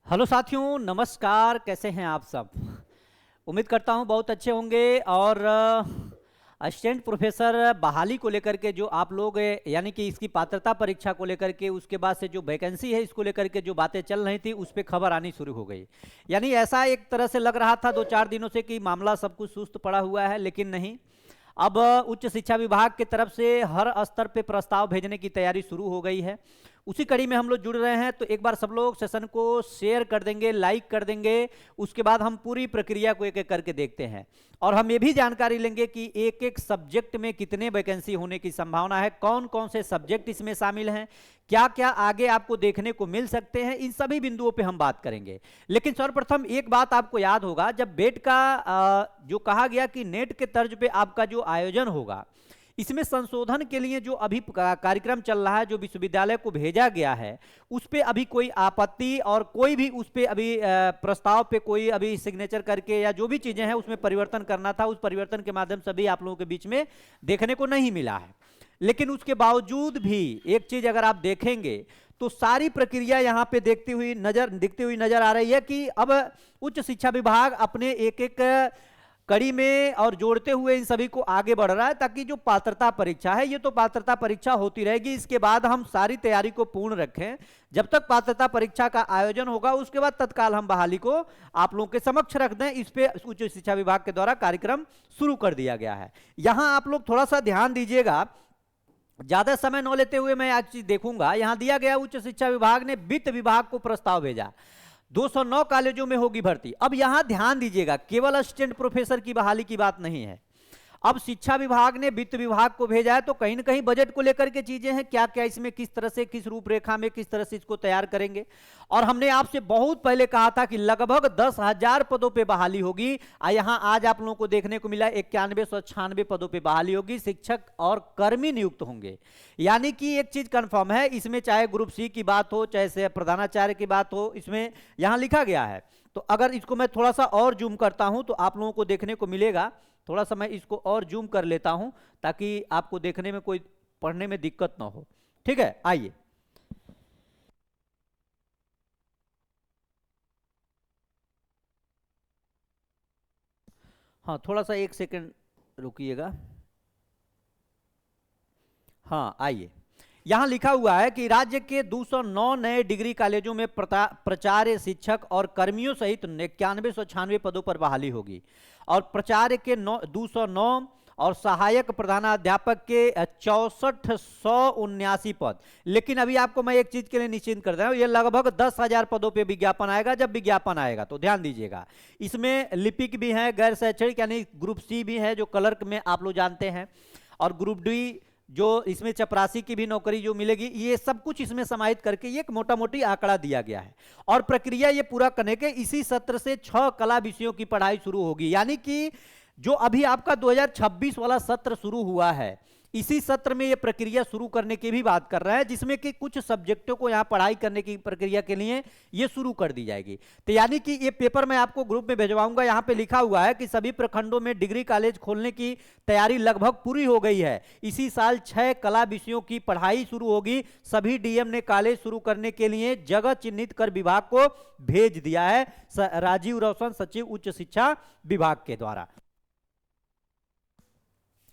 Hello साथियों, नमस्कार। कैसे हैं आप सब? उम्मीद करता हूं बहुत अच्छे होंगे। और असिस्टेंट प्रोफेसर बहाली को लेकर के जो आप लोग यानी कि इसकी पात्रता परीक्षा को लेकर के उसके बाद से जो वैकेंसी है इसको लेकर के जो बातें चल रही थी उस पर खबर आनी शुरू हो गई। यानी ऐसा एक तरह से लग रहा था 2-4 दिनों से कि मामला सब कुछ सुस्त पड़ा हुआ है, लेकिन नहीं। अब उच्च शिक्षा विभाग की तरफ से हर स्तर पे प्रस्ताव भेजने की तैयारी शुरू हो गई है। उसी कड़ी में हम लोग जुड़ रहे हैं, तो एक बार सब लोग सेशन को शेयर कर देंगे, लाइक कर देंगे। उसके बाद हम पूरी प्रक्रिया को एक एक करके देखते हैं और हम ये भी जानकारी लेंगे कि एक एक सब्जेक्ट में कितने वैकेंसी होने की संभावना है, कौन कौन से सब्जेक्ट इसमें शामिल हैं, क्या क्या आगे आपको देखने को मिल सकते हैं। इन सभी बिंदुओं पे हम बात करेंगे। लेकिन सर्वप्रथम एक बात आपको याद होगा, जब बेट का जो कहा गया कि नेट के तर्ज पे आपका जो आयोजन होगा, इसमें संशोधन के लिए जो अभी कार्यक्रम चल रहा है, जो विश्वविद्यालय को भेजा गया है, उस पे अभी कोई आपत्ति और कोई भी उस पे अभी प्रस्ताव पे कोई अभी सिग्नेचर करके या जो भी चीजें हैं उसमें परिवर्तन करना था, उस परिवर्तन के माध्यम से भी आप लोगों के बीच में देखने को नहीं मिला है। लेकिन उसके बावजूद भी एक चीज अगर आप देखेंगे तो सारी प्रक्रिया यहां पे दिखती हुई नजर आ रही है कि अब उच्च शिक्षा विभाग अपने एक एक कड़ी में और जोड़ते हुए इन सभी को आगे बढ़ रहा है, ताकि जो पात्रता परीक्षा है ये तो पात्रता परीक्षा होती रहेगी। इसके बाद हम सारी तैयारी को पूर्ण रखें। जब तक पात्रता परीक्षा का आयोजन होगा उसके बाद तत्काल हम बहाली को आप लोगों के समक्ष रख दें। इस पे उच्च शिक्षा विभाग के द्वारा कार्यक्रम शुरू कर दिया गया है। यहां आप लोग थोड़ा सा ध्यान दीजिएगा, ज्यादा समय न लेते हुए मैं आज चीज देखूंगा। यहां दिया गया उच्च शिक्षा विभाग ने वित्त विभाग को प्रस्ताव भेजा, 209 कॉलेजों में होगी भर्ती। अब यहां ध्यान दीजिएगा, केवल असिस्टेंट प्रोफेसर की बहाली की बात नहीं है। अब शिक्षा विभाग ने वित्त विभाग को भेजा है, तो कहीं ना कहीं बजट को लेकर के चीजें हैं, क्या क्या इसमें किस तरह से, किस रूपरेखा में किस तरह से इसको तैयार करेंगे। और हमने आपसे बहुत पहले कहा था कि लगभग 10,000 पदों पे बहाली होगी। यहां आज आप लोगों को देखने को मिला 9196 पदों पे बहाली होगी, शिक्षक और कर्मी नियुक्त होंगे। यानी कि एक चीज कंफर्म है, इसमें चाहे ग्रुप सी की बात हो, चाहे प्रधानाचार्य की बात हो, इसमें यहां लिखा गया है। तो अगर इसको मैं थोड़ा सा और जूम करता हूं तो आप लोगों को देखने को मिलेगा। थोड़ा सा मैं इसको और जूम कर लेता हूं ताकि आपको देखने में कोई पढ़ने में दिक्कत ना हो। ठीक है, आइए। हाँ, थोड़ा सा एक सेकंड रुकिएगा। हाँ, आइए। यहां लिखा हुआ है कि राज्य के 209 नए डिग्री कॉलेजों में प्राचार्य, शिक्षक और कर्मियों सहित 9196 पदों पर बहाली होगी। और प्राचार्य के 209 और सहायक प्रधानाध्यापक के 6479 पद। लेकिन अभी आपको मैं एक चीज के लिए निश्चिंत कर रहा हूं, ये लगभग 10,000 पदों पे विज्ञापन आएगा। जब विज्ञापन आएगा तो ध्यान दीजिएगा, इसमें लिपिक भी है, गैर शैक्षणिक यानी ग्रुप सी भी है जो क्लर्क में आप लोग जानते हैं, और ग्रुप डी जो इसमें चपरासी की भी नौकरी जो मिलेगी, ये सब कुछ इसमें समाहित करके ये एक मोटा मोटी आंकड़ा दिया गया है। और प्रक्रिया ये पूरा करने के इसी सत्र से 6 कला विषयों की पढ़ाई शुरू होगी। यानी कि जो अभी आपका 2026 वाला सत्र शुरू हुआ है, इसी सत्र में ये प्रक्रिया शुरू करने की भी बात कर रहा है, जिसमें कि कुछ सब्जेक्टों को यहां पढ़ाई करने की प्रक्रिया के लिए ये शुरू कर दी जाएगी। तो यानी कि ये पेपर मैं आपको ग्रुप में भेजवाऊंगा। यहां पे लिखा हुआ है कि सभी प्रखंडों में डिग्री कॉलेज खोलने की तैयारी लगभग पूरी हो गई है। इसी साल 6 कला विषयों की पढ़ाई शुरू होगी। सभी डीएम ने कॉलेज शुरू करने के लिए जगह चिन्हित कर विभाग को भेज दिया है, राजीव रोशन, सचिव उच्च शिक्षा विभाग के द्वारा।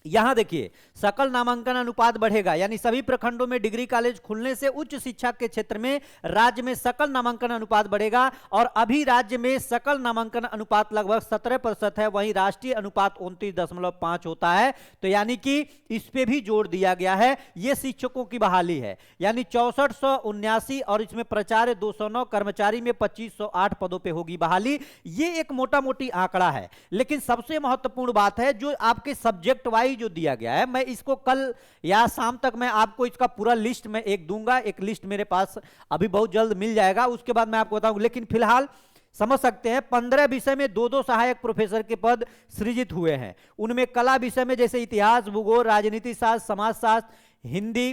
यहां देखिए, सकल नामांकन अनुपात बढ़ेगा, यानी सभी प्रखंडों में डिग्री कॉलेज खुलने से उच्च शिक्षा के क्षेत्र में राज्य में सकल नामांकन अनुपात बढ़ेगा। और अभी राज्य में सकल नामांकन अनुपात लगभग 17% है, वहीं राष्ट्रीय अनुपात 29.5 होता है। तो यानी कि इस पे भी जोर दिया गया है। यह शिक्षकों की बहाली है, यानी 6479 और इसमें प्राचार्य 209, कर्मचारी में 2508 पदों पर होगी बहाली। ये एक मोटा मोटी आंकड़ा है, लेकिन सबसे महत्वपूर्ण बात है जो आपके सब्जेक्ट वाइज जो दिया गया है। मैं इसको कल या शाम तक मैं आपको इसका पूरा लिस्ट में एक दूंगा। एक लिस्ट मेरे पास अभी बहुत जल्द मिल जाएगा, उसके बाद मैं आपको बताऊंगा। लेकिन फिलहाल समझ सकते हैं 15 विषय में 2-2 सहायक प्रोफेसर के पद सृजित हुए हैं। उनमें कला विषय में जैसे इतिहास, भूगोल, राजनीति शास्त्र, समाजशास्त्र, हिंदी,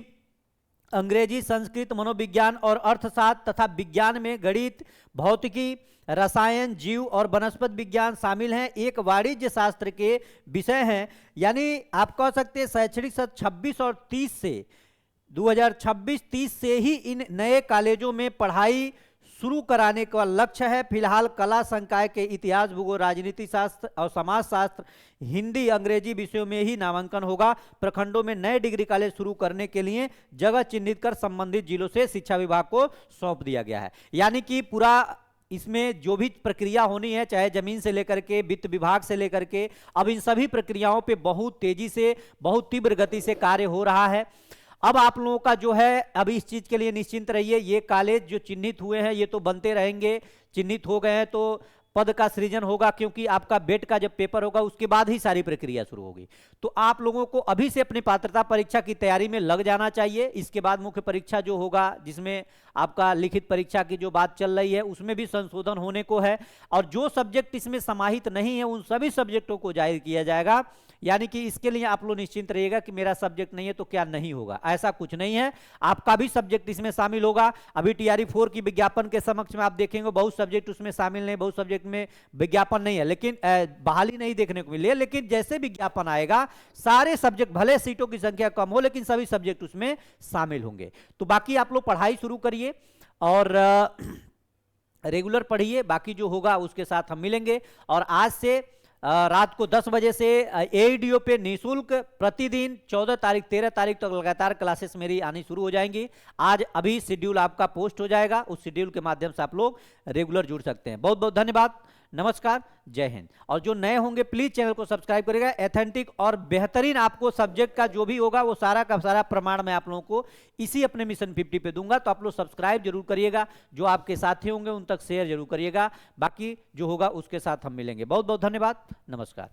अंग्रेजी, संस्कृत, मनोविज्ञान और अर्थशास्त्र तथा विज्ञान में गणित, भौतिकी, रसायन, जीव और वनस्पति विज्ञान शामिल हैं। एक वाणिज्य शास्त्र के विषय हैं। यानी आप कह सकते हैं शैक्षणिक सत्र 26 और 30 से 2026-30 से ही इन नए कॉलेजों में पढ़ाई शुरू कराने का लक्ष्य है। फिलहाल कला संकाय के इतिहास, भूगोल, राजनीति शास्त्र और समाज शास्त्र, हिंदी, अंग्रेजी विषयों में ही नामांकन होगा। प्रखंडों में नए डिग्री कॉलेज शुरू करने के लिए जगह चिन्हित कर संबंधित जिलों से शिक्षा विभाग को सौंप दिया गया है। यानी कि पूरा इसमें जो भी प्रक्रिया होनी है, चाहे जमीन से लेकर के वित्त विभाग से लेकर के, अब इन सभी प्रक्रियाओं पे बहुत तेजी से, बहुत तीव्र गति से कार्य हो रहा है। अब आप लोगों का जो है, अब इस चीज के लिए निश्चिंत रहिए, ये कॉलेज जो चिन्हित हुए हैं ये तो बनते रहेंगे। चिन्हित हो गए हैं तो पद का सृजन होगा, क्योंकि आपका बेट का जब पेपर होगा उसके बाद ही सारी प्रक्रिया शुरू होगी। तो आप लोगों को अभी से अपनी पात्रता परीक्षा की तैयारी में लग जाना चाहिए। इसके बाद मुख्य परीक्षा जो होगा, जिसमें आपका लिखित परीक्षा की जो बात चल रही है, उसमें भी संशोधन होने को है। और जो सब्जेक्ट इसमें समाहित नहीं है उन सभी सब्जेक्टों को जाहिर किया जाएगा। यानी कि इसके लिए आप लोग निश्चिंत रहिएगा कि मेरा सब्जेक्ट नहीं है तो क्या नहीं होगा, ऐसा कुछ नहीं है। आपका भी सब्जेक्ट इसमें शामिल होगा। अभी टीआरई 4 की विज्ञापन के समक्ष में आप देखेंगे बहुत सब्जेक्ट उसमें शामिल नहीं, बहुत सब्जेक्ट में विज्ञापन नहीं है, लेकिन बहाली नहीं देखने को मिली है। लेकिन जैसे विज्ञापन आएगा सारे सब्जेक्ट, भले सीटों की संख्या कम हो लेकिन सभी सब्जेक्ट उसमें शामिल होंगे। तो बाकी आप लोग पढ़ाई शुरू करिए और रेगुलर पढ़िए। बाकी जो होगा उसके साथ हम मिलेंगे। और आज से रात को 10 बजे से एईडीओ पे निःशुल्क प्रतिदिन 14 तारीख 13 तारीख तक लगातार क्लासेस मेरी आनी शुरू हो जाएंगी। आज अभी शेड्यूल आपका पोस्ट हो जाएगा, उस शेड्यूल के माध्यम से आप लोग रेगुलर जुड़ सकते हैं। बहुत बहुत धन्यवाद, नमस्कार, जय हिंद। और जो नए होंगे प्लीज चैनल को सब्सक्राइब करिएगा। एथेंटिक और बेहतरीन आपको सब्जेक्ट का जो भी होगा वो सारा का सारा प्रमाण मैं आप लोगों को इसी अपने मिशन 50 पे दूंगा। तो आप लोग सब्सक्राइब जरूर करिएगा, जो आपके साथी होंगे उन तक शेयर जरूर करिएगा। बाकी जो होगा उसके साथ हम मिलेंगे। बहुत बहुत धन्यवाद, नमस्कार।